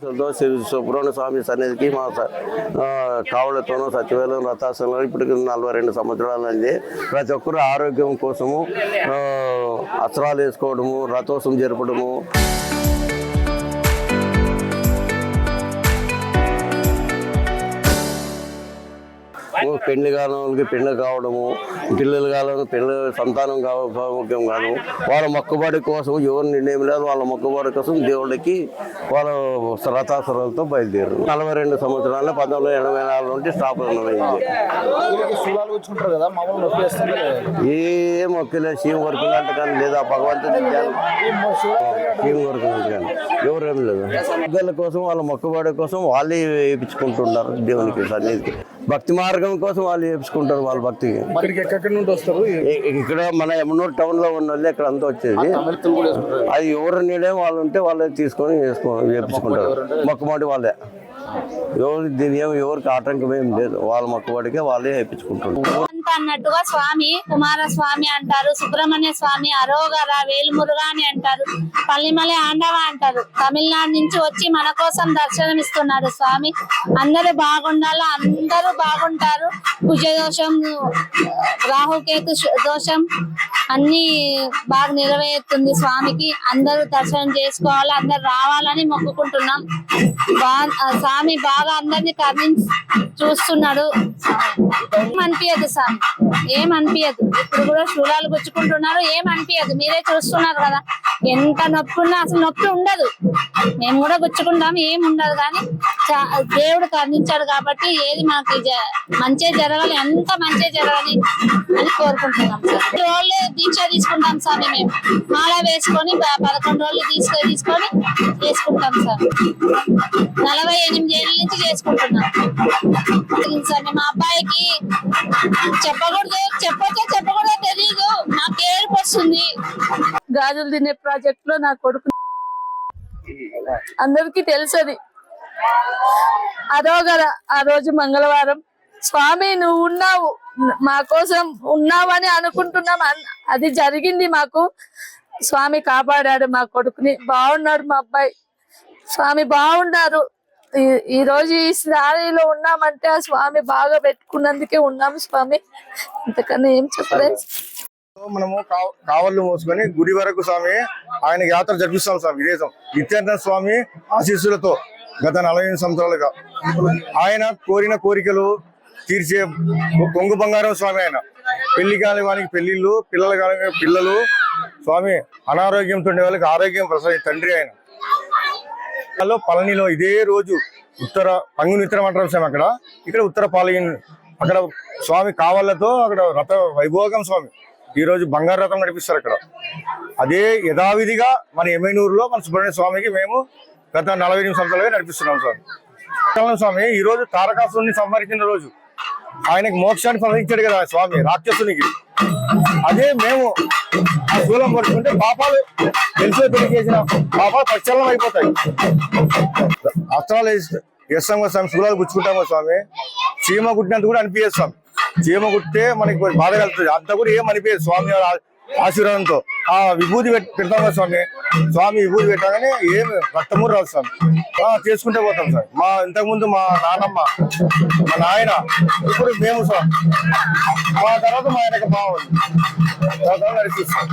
సుబ్రహ్మణ్య స్వామి సన్నిధికి మా కావులతోనూ సచివాలయం రథాసనంలో ఇప్పటికి 42 సంవత్సరాలు అండి. ప్రతి ఒక్కరు ఆరోగ్యం కోసము అస్త్రాలు వేసుకోవడము, రథోత్సవం జరపడము, పెళ్లి కాలంకి పెళ్లి కావడము, పిల్లలు కాలం పెళ్లి సంతానం ముఖ్యం కాదు. వాళ్ళ మొక్కుబడి కోసం ఎవరు నిర్ణయం లేదు. వాళ్ళ మొక్కుబడి కోసం దేవుడికి వాళ్ళ రథాసురాలతో బయలుదేరు 42 సంవత్సరాలు 1984 నుండి స్థాపన అయింది. ఏ మొక్కలే శివ వరకు అంటే కానీ లేదా భగవంతుడి శివ వరకు కానీ ఎవరేం లేదు. పిల్లల కోసం వాళ్ళ మొక్కుబడి కోసం వాళ్ళే వేయించుకుంటున్నారు దేవునికి సన్నిధికి. భక్తి మార్గం కోసం వాళ్ళు చేపించుకుంటారు. వాళ్ళ భక్తికి ఎక్కడి నుండి వస్తారు. ఇక్కడ మన యమునూరు టౌన్ లో ఉన్న వాళ్ళు ఇక్కడ అంతా వచ్చేది. అది ఎవరు నీడే వాళ్ళు ఉంటే వాళ్ళే తీసుకొని చేపించుకుంటారు. మొక్కమాటి వాళ్ళే, ఎవరు దీని ఎవరికి ఆటంకం ఏం లేదు. వాళ్ళ మొక్కవాడికే వాళ్ళే వేయించుకుంటారు. అన్నట్టుగా స్వామి కుమారస్వామి అంటారు, సుబ్రహ్మణ్య స్వామి, అరోగర, వేలుమురుగా అని అంటారు, పల్లిమలై ఆండవ అంటారు. తమిళనాడు నుంచి వచ్చి మన కోసం దర్శనం ఇస్తున్నాడు స్వామి. అందరూ బాగుండాలి, అందరూ బాగుంటారు. కుజ దోషం, రాహుకేతు దోషం అన్ని బాగా నెరవేరుతుంది స్వామికి. అందరూ దర్శనం చేసుకోవాలి, అందరు రావాలని మొక్కుకుంటున్నాం. స్వామి బాగా అందరినీ కరుణించి చూస్తున్నాడు. ఏమనిపించదు స్వామి, ఏమనిపించదు. ఇప్పుడు కూడా శూలాలు గుచ్చుకుంటున్నారు, ఏమనిపించదు. మీరే చూస్తున్నారు కదా, ఎంత నొప్పి ఉన్నా అసలు నొప్పి ఉండదు. మేము కూడా గుచ్చుకుంటాం, ఏం ఉండదు. కానీ దేవుడు కరుణించాడు కాబట్టి ఏది మాకు మంచి జరగాలి, ఎంత మంచి జరగాలి అని కోరుకుంటున్నాం. సార్ రోజులు దీక్ష తీసుకుంటాం స్వామి. మేము మాల వేసుకొని 11 రోజులు తీసుకొని చేసుకుంటాం సార్. 48 ఏళ్ళ నుంచి చేసుకుంటున్నాం సార్. మా అబ్బాయికి చెప్పకూడదో తెలీదు, నాకు ఏడుపు వస్తుంది. గాజులు తినే ప్రాజెక్ట్ లో నా కొడుకు అందరికి తెలుసది. అదోగర ఆ రోజు మంగళవారం స్వామి నువ్వు ఉన్నావు, మా కోసం ఉన్నావని అనుకుంటున్నాం. అది జరిగింది మాకు. స్వామి కాపాడాడు మా కొడుకుని. బాగున్నాడు మా అబ్బాయి. స్వామి బాగున్నారు. ఈ రోజు ఈ స్థాయిలో ఉన్నామంటే ఆ స్వామి బాగా పెట్టుకున్నందుకే ఉన్నాము స్వామి. ఇంతకన్నా ఏం చెప్పలేదు. మనము కావళ్ళు మోసుకొని గుడి వరకు స్వామి ఆయన యాత్ర జరిపిస్తాం స్వామి. విదేశం నిత్యానంద స్వామి ఆశీస్సులతో గత 48 సంవత్సరాలుగా ఆయన కోరిన కోరికలు తీర్చే కొంగు బంగారం స్వామి. ఆయన పెళ్లి కాని వానికి పెళ్లిళ్ళు, పిల్లలు కాని పిల్లలు స్వామి. అనారోగ్యంతో ఉండే వాళ్ళకి ఆరోగ్యం ప్రసాదించే తండ్రి ఆయన. పళనిలో ఇదే రోజు పంగుని ఉత్తరమంటారు స్వామి. ఇక్కడ ఉత్తర పాలగిన అక్కడ స్వామి కావాలతో అక్కడ రథ వైభోగం స్వామి. ఈ రోజు బంగారు రథం నడిపిస్తారు అక్కడ. అదే యథావిధిగా మన ఎమ్మెనూరులో మన సుబ్రహ్మణ్య స్వామికి మేము గత 48 సంవత్సరాలుగా నడిపిస్తున్నాం స్వామి. స్వామి ఈ రోజు తారకాసురుని సంహరించిన రోజు ఆయనకి మోక్షాన్ని ప్రవహించాడు కదా స్వామి రాక్షసునికి. అదే మేము ఆ శూలం పడుతుంటే పాపాలు తెలిసో తెలియజేసిన పాపాలు ప్రక్షాళనం అయిపోతాయి. అస్త్రాలు వేస్తాం స్వామి, శూలాలు గుచ్చుకుంటాము స్వామి. చీమ కుట్టినంత కూడా అనిపించదు స్వామి. చీమ కుట్టితే మనకి బాధ కలుగుతుంది, అంత కూడా ఏం అనిపించదు స్వామి ఆశీర్వాదంతో. ఆ విభూతి పెడతాం స్వామి. స్వామి విభూతి పెట్టగానే ఏం రక్తమూరు రాదు స్వామి. చేసుకుంటే పోతాం సార్. ఇంతకు ముందు మా నాన్నమ్మ, మా నాయన, ఇప్పుడు మేము స్వామి. మా తర్వాత మా ఆయనకు బాగుంది నడిపిస్తాం.